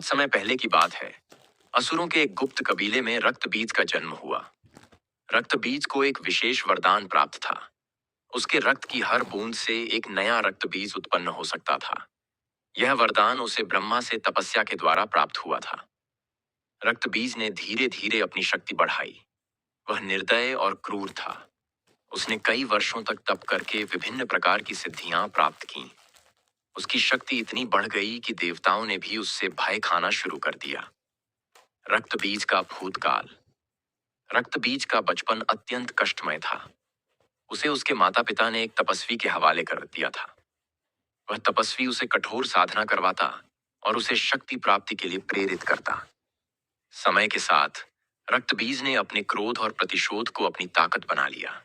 बहुत समय पहले की बात है। असुरों के एक गुप्त कबीले में रक्तबीज का जन्म हुआ। रक्तबीज को एक विशेष वरदान प्राप्त था। उसके रक्त की हर बूंद से एक नया रक्तबीज उत्पन्न हो सकता था। यह वरदान उसे ब्रह्मा से तपस्या के द्वारा प्राप्त हुआ था। रक्तबीज ने धीरे धीरे अपनी शक्ति बढ़ाई। वह निर्दय और क्रूर था। उसने कई वर्षों तक तप करके विभिन्न प्रकार की सिद्धियां प्राप्त की। उसकी शक्ति इतनी बढ़ गई कि देवताओं ने भी उससे भय खाना शुरू कर दिया। रक्तबीज का भूतकाल। रक्तबीज का बचपन अत्यंत कष्टमय था। उसे उसके माता पिता ने एक तपस्वी के हवाले कर दिया था। वह तपस्वी उसे कठोर साधना करवाता और उसे शक्ति प्राप्ति के लिए प्रेरित करता। समय के साथ रक्तबीज ने अपने क्रोध और प्रतिशोध को अपनी ताकत बना लिया।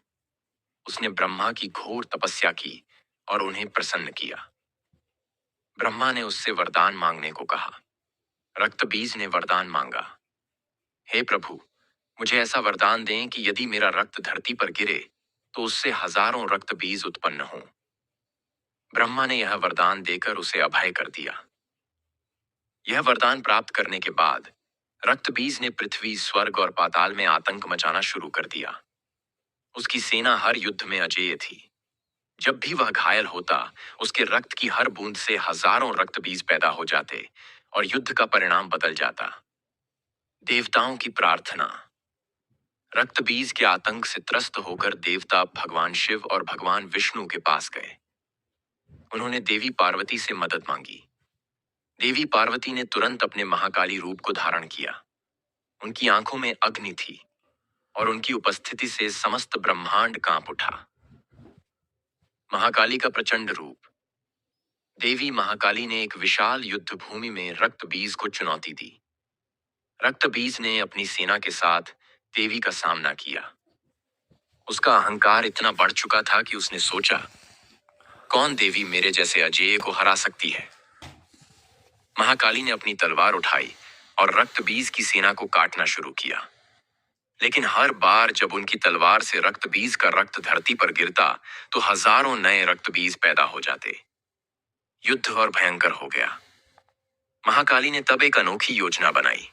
उसने ब्रह्मा की घोर तपस्या की और उन्हें प्रसन्न किया। ब्रह्मा ने उससे वरदान मांगने को कहा। रक्तबीज ने वरदान मांगा, हे प्रभु, मुझे ऐसा वरदान दें कि यदि मेरा रक्त धरती पर गिरे तो उससे हजारों रक्त बीज उत्पन्न हों। ब्रह्मा ने यह वरदान देकर उसे अभय कर दिया। यह वरदान प्राप्त करने के बाद रक्त बीज ने पृथ्वी, स्वर्ग और पाताल में आतंक मचाना शुरू कर दिया। उसकी सेना हर युद्ध में अजेय थी। जब भी वह घायल होता, उसके रक्त की हर बूंद से हजारों रक्त बीज पैदा हो जाते और युद्ध का परिणाम बदल जाता। देवताओं की प्रार्थना। रक्तबीज के आतंक से त्रस्त होकर देवता भगवान शिव और भगवान विष्णु के पास गए। उन्होंने देवी पार्वती से मदद मांगी। देवी पार्वती ने तुरंत अपने महाकाली रूप को धारण किया। उनकी आंखों में अग्नि थी और उनकी उपस्थिति से समस्त ब्रह्मांड कांप उठा। महाकाली का प्रचंड रूप। देवी महाकाली ने एक विशाल युद्ध भूमि में रक्तबीज को चुनौती दी। रक्तबीज ने अपनी सेना के साथ देवी का सामना किया। उसका अहंकार इतना बढ़ चुका था कि उसने सोचा, कौन देवी मेरे जैसे अजेय को हरा सकती है। महाकाली ने अपनी तलवार उठाई और रक्तबीज की सेना को काटना शुरू किया। लेकिन हर बार जब उनकी तलवार से रक्तबीज का रक्त धरती पर गिरता तो हजारों नए रक्तबीज पैदा हो जाते। युद्ध और भयंकर हो गया। महाकाली ने तब एक अनोखी योजना बनाई।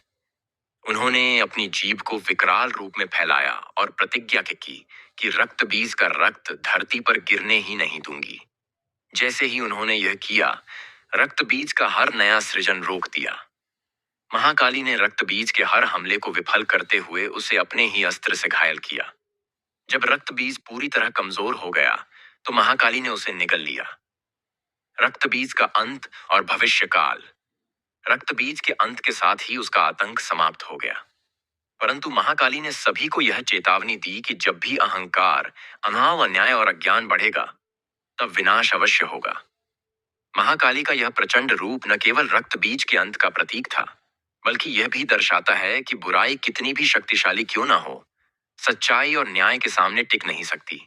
उन्होंने अपनी जीभ को विकराल रूप में फैलाया और प्रतिज्ञा की कि रक्तबीज का रक्त धरती पर गिरने ही नहीं दूंगी। जैसे ही उन्होंने यह किया, रक्तबीज का हर नया सृजन रोक दिया। महाकाली ने रक्तबीज के हर हमले को विफल करते हुए उसे अपने ही अस्त्र से घायल किया। जब रक्तबीज पूरी तरह कमजोर हो गया तो महाकाली ने उसे निगल लिया। रक्तबीज का अंत और भविष्यकाल। रक्तबीज के अंत के साथ ही उसका आतंक समाप्त हो गया। परंतु महाकाली ने सभी को यह चेतावनी दी कि जब भी अहंकार, अनाव, अन्याय और अज्ञान बढ़ेगा तब विनाश अवश्य होगा। महाकाली का यह प्रचंड रूप न केवल रक्तबीज के अंत का प्रतीक था, बल्कि यह भी दर्शाता है कि बुराई कितनी भी शक्तिशाली क्यों ना हो, सच्चाई और न्याय के सामने टिक नहीं सकती।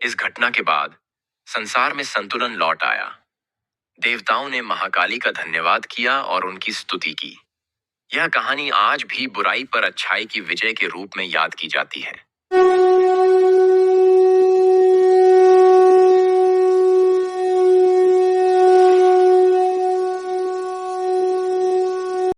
इस घटना के बाद संसार में संतुलन लौट आया। देवताओं ने महाकाली का धन्यवाद किया और उनकी स्तुति की। यह कहानी आज भी बुराई पर अच्छाई की विजय के रूप में याद की जाती है।